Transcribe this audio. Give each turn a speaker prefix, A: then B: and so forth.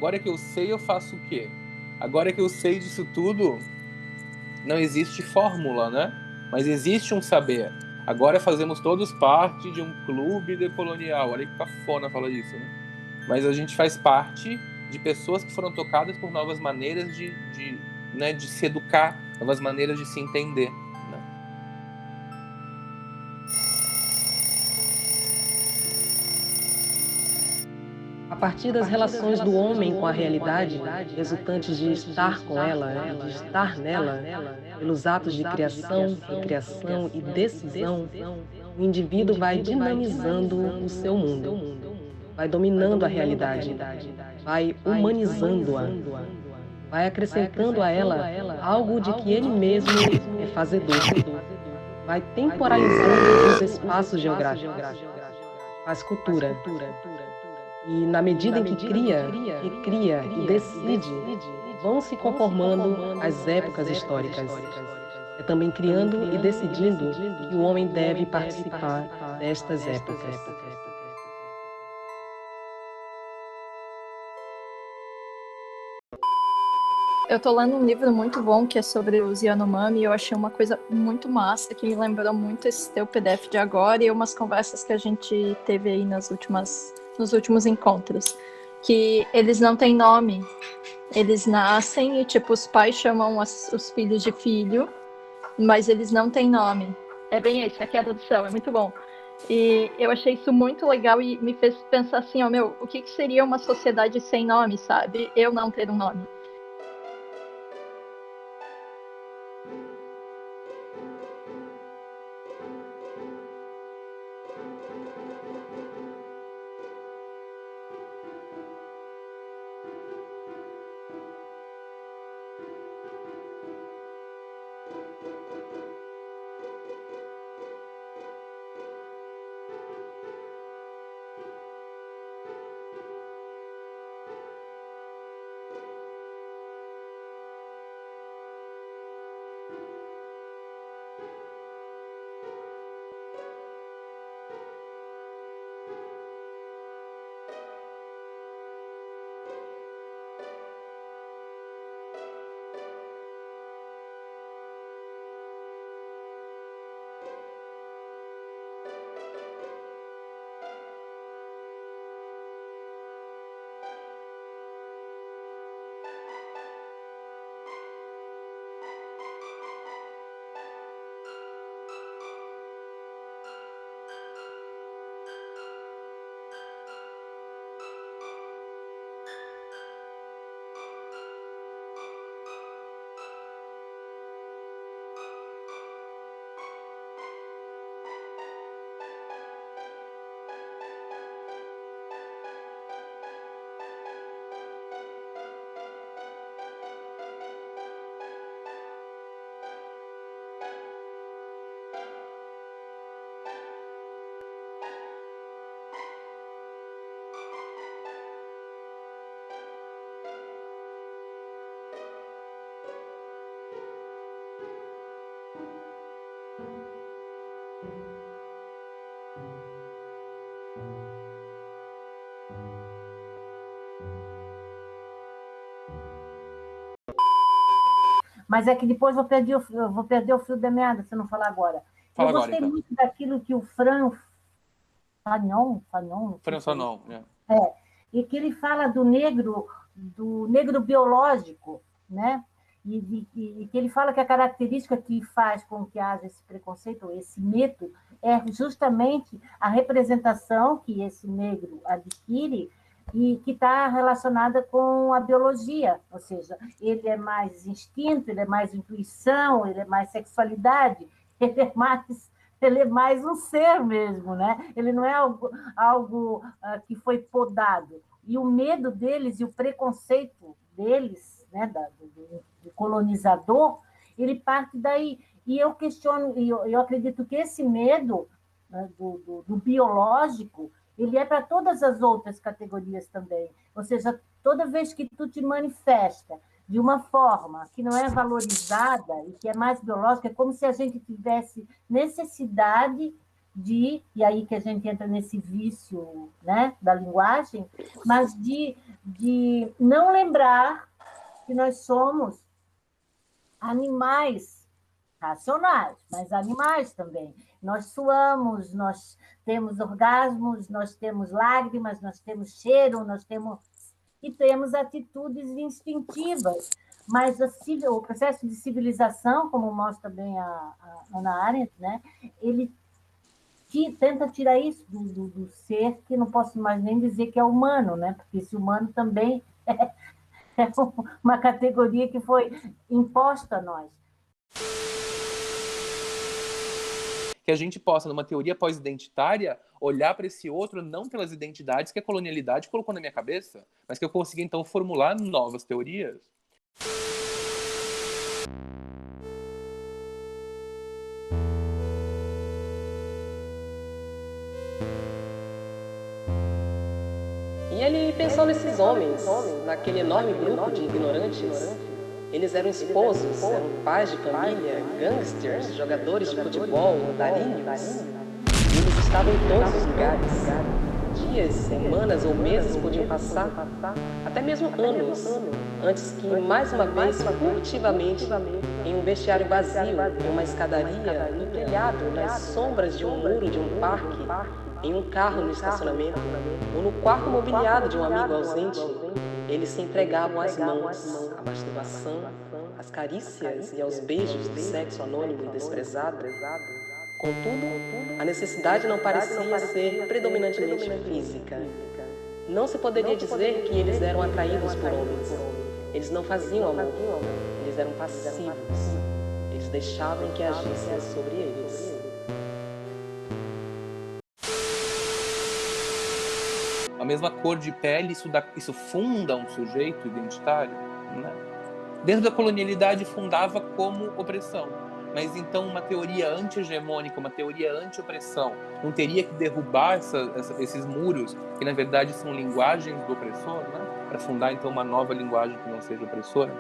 A: Agora que eu sei, eu faço o quê? Agora que eu sei disso tudo, não existe fórmula, né? Mas existe um saber. Agora fazemos todos parte de um clube decolonial. Olha que cafona falar disso, né? Mas a gente faz parte de pessoas que foram tocadas por novas maneiras né, de se educar, novas maneiras de se entender. Né?
B: A partir das relações do homem com a realidade, resultantes de estar com ela e de estar nela, pelos atos de criação, recriação e decisão, o indivíduo vai dinamizando o seu mundo, vai dominando a realidade, vai humanizando-a, vai acrescentando a ela algo de que ele mesmo é fazedor, vai temporalizando os espaços geográficos, faz cultura. E na medida em que cria, recria e decide, vão se conformando as épocas históricas. É também criando e decidindo que o homem deve participar destas épocas.
C: Eu tô lendo um livro muito bom que é sobre os Yanomami e eu achei uma coisa muito massa que me lembrou muito esse teu PDF de agora e umas conversas que a gente teve aí nos últimos encontros. Que eles não têm nome. Eles nascem e, tipo, os pais chamam os filhos de filho, mas eles não têm nome. É bem isso, aqui é a tradução, é muito bom. E eu achei isso muito legal e me fez pensar assim, ó, meu, o que seria uma sociedade sem nome, sabe? Eu não ter um nome.
D: Mas é que depois eu vou perder o fio da meada se eu não falar agora.
A: Fala
D: eu gostei
A: agora, então.
D: muito daquilo que o Fran Fanon,
A: né?
D: E que ele fala do negro biológico, né? E que ele fala que a característica que faz com que haja esse preconceito, esse mito, é justamente a representação que esse negro adquire e que está relacionada com a biologia, ou seja, ele é mais instinto, ele é mais intuição, ele é mais sexualidade, ele é mais um ser mesmo, né? Ele não é algo que foi podado. E o medo deles e o preconceito deles, né, do colonizador, ele parte daí. E eu questiono, eu acredito que esse medo, né, do biológico, ele é para todas as outras categorias também. Ou seja, toda vez que tu te manifesta de uma forma que não é valorizada e que é mais biológica, é como se a gente tivesse necessidade e aí que a gente entra nesse vício, né, da linguagem, mas de não lembrar que nós somos animais racionais, mas animais também. Nós suamos, nós temos orgasmos, nós temos lágrimas, nós temos cheiro, e temos atitudes instintivas. Mas o processo de civilização, como mostra bem a Hannah Arendt, né, ele tenta tirar isso do ser, que não posso mais nem dizer que é humano, né, porque esse humano também é uma categoria que foi imposta a nós.
A: Que a gente possa, numa teoria pós-identitária, olhar para esse outro não pelas identidades que a colonialidade colocou na minha cabeça, mas que eu consiga, então, formular novas teorias.
B: E ele pensou nesses homens, naquele enorme grupo de ignorantes. Eles eram esposos, eram pais de família, gangsters, jogadores de futebol, andarilhos. E eles estavam em todos os lugares. Dias, semanas ou meses podiam passar, até mesmo anos, antes que, mais uma vez, furtivamente, em um vestiário vazio, em uma escadaria, no telhado, nas sombras de um muro de um parque, em um carro no estacionamento, ou no quarto mobiliado de um amigo ausente, eles se entregavam às mãos, à masturbação, às carícias e aos beijos do sexo anônimo e desprezado. Contudo, a necessidade não parecia ser predominantemente física. Não se poderia dizer que eles eram atraídos por homens. Eles não faziam amor, eles eram passivos. Eles deixavam que agissem sobre eles.
A: A mesma cor de pele, isso funda um sujeito identitário, né? Dentro da colonialidade fundava como opressão, mas então uma teoria anti-hegemônica, uma teoria anti-opressão, não teria que derrubar esses muros, que na verdade são linguagens do opressor, né? Para fundar então uma nova linguagem que não seja opressora?